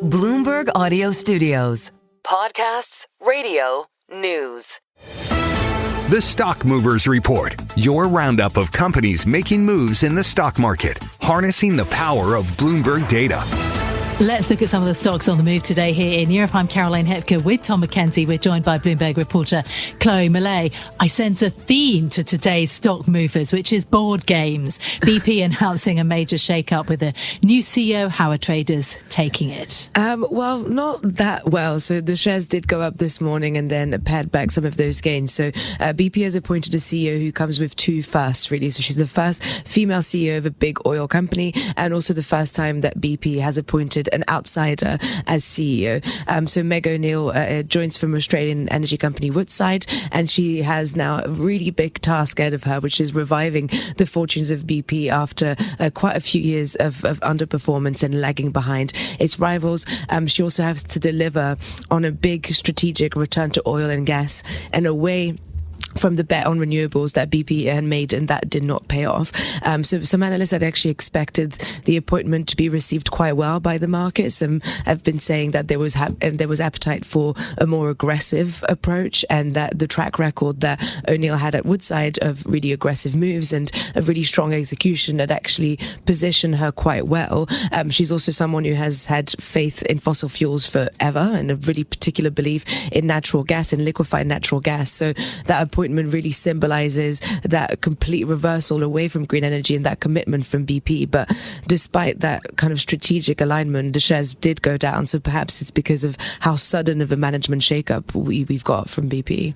Bloomberg Audio Studios. Podcasts, radio, news. The Stock Movers Report, your roundup of companies making moves in the stock market, harnessing the power of Bloomberg data. Let's look at some of the stocks on the move today here in Europe. I'm Caroline Hepker with Tom McKenzie. We're joined by Bloomberg reporter Chloe Millay. I sense a theme to today's stock movers, which is board games. BP announcing a major shake-up with a new CEO. How are traders taking it? Well, not that well. So the shares did go up this morning and then pared back some of those gains. So BP has appointed a CEO who comes with two firsts, really. So she's the first female CEO of a big oil company, and also the first time that BP has appointed an outsider as CEO. So Meg O'Neill joins from Australian energy company Woodside, and she has now a really big task ahead of her, which is reviving the fortunes of BP after quite a few years of underperformance and lagging behind its rivals. She also has to deliver on a big strategic return to oil and gas and away from the bet on renewables that BP had made, and that did not pay off. So some analysts had actually expected the appointment to be received quite well by the market. Some have been saying that there was appetite for a more aggressive approach, and that the track record that O'Neill had at Woodside of really aggressive moves and a really strong execution had actually positioned her quite well. She's also someone who has had faith in fossil fuels forever and a really particular belief in natural gas and liquefied natural gas. So that appointment really symbolizes that complete reversal away from green energy and that commitment from BP. But despite that kind of strategic alignment, the shares did go down. So perhaps it's because of how sudden of a management shakeup we've got from BP.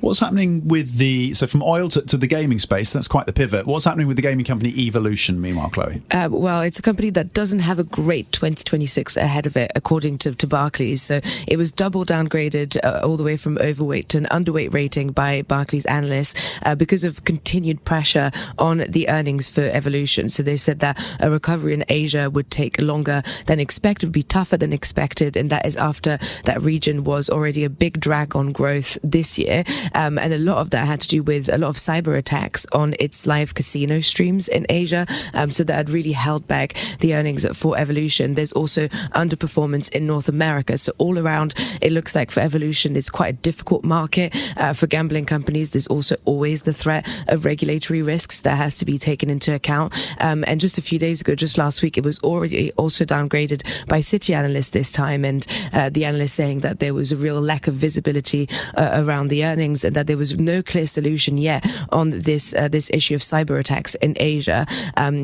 What's happening with so from oil to the gaming space? That's quite the pivot. What's happening with the gaming company Evolution, meanwhile, Chloe? Well, it's a company that doesn't have a great 2026 ahead of it, according to Barclays. So it was double downgraded all the way from overweight to an underweight rating by Barclays analysts because of continued pressure on the earnings for Evolution. So they said that a recovery in Asia would take longer than expected, would be tougher than expected, and that is after that region was already a big drag on growth this year. And a lot of that had to do with a lot of cyber attacks on its live casino streams in Asia. So that had really held back the earnings for Evolution. There's also underperformance in North America. So all around, it looks like for Evolution, it's quite a difficult market. For gambling companies, there's also always the threat of regulatory risks that has to be taken into account. And just a few days ago, just last week, it was already also downgraded by Citi analysts this time. And the analyst saying that there was a real lack of visibility around the earnings, and that there was no clear solution yet on this issue of cyber attacks in Asia.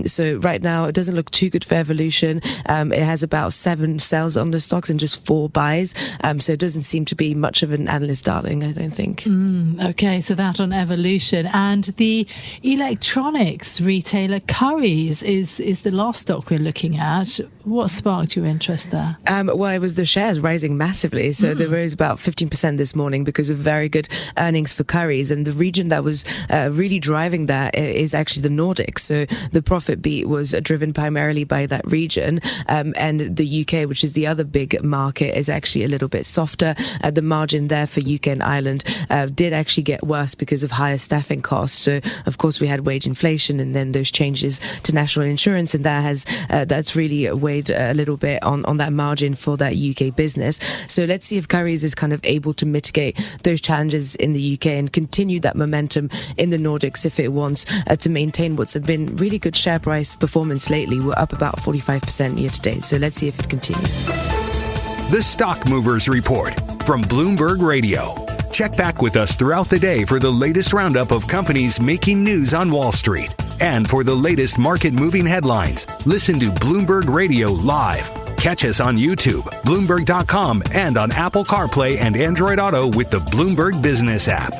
So right now, it doesn't look too good for Evolution. It has about 7 sells on the stocks and just 4 buys. So it doesn't seem to be much of an analyst darling, I don't think. Okay, so that on Evolution. And the electronics retailer Currys is the last stock we're looking at. What sparked your interest there? Well, it was the shares rising massively. So they rose about 15% this morning because of very good earnings for Currys. And the region that was really driving that is actually the Nordics. So the profit beat was driven primarily by that region. And the UK, which is the other big market, is actually a little bit softer. The margin there for UK and Ireland did actually get worse because of higher staffing costs. So, of course, we had wage inflation and then those changes to national insurance. And that's really weighed a little bit on that margin for that UK business. So let's see if Currys is kind of able to mitigate those challenges in the UK and continue that momentum in the Nordics if it wants to maintain what's been really good share price performance lately. We're up about 45% year to date. So let's see if it continues. The Stock Movers Report from Bloomberg Radio. Check back with us throughout the day for the latest roundup of companies making news on Wall Street. And for the latest market-moving headlines, listen to Bloomberg Radio live. Catch us on YouTube, Bloomberg.com, and on Apple CarPlay and Android Auto with the Bloomberg Business app.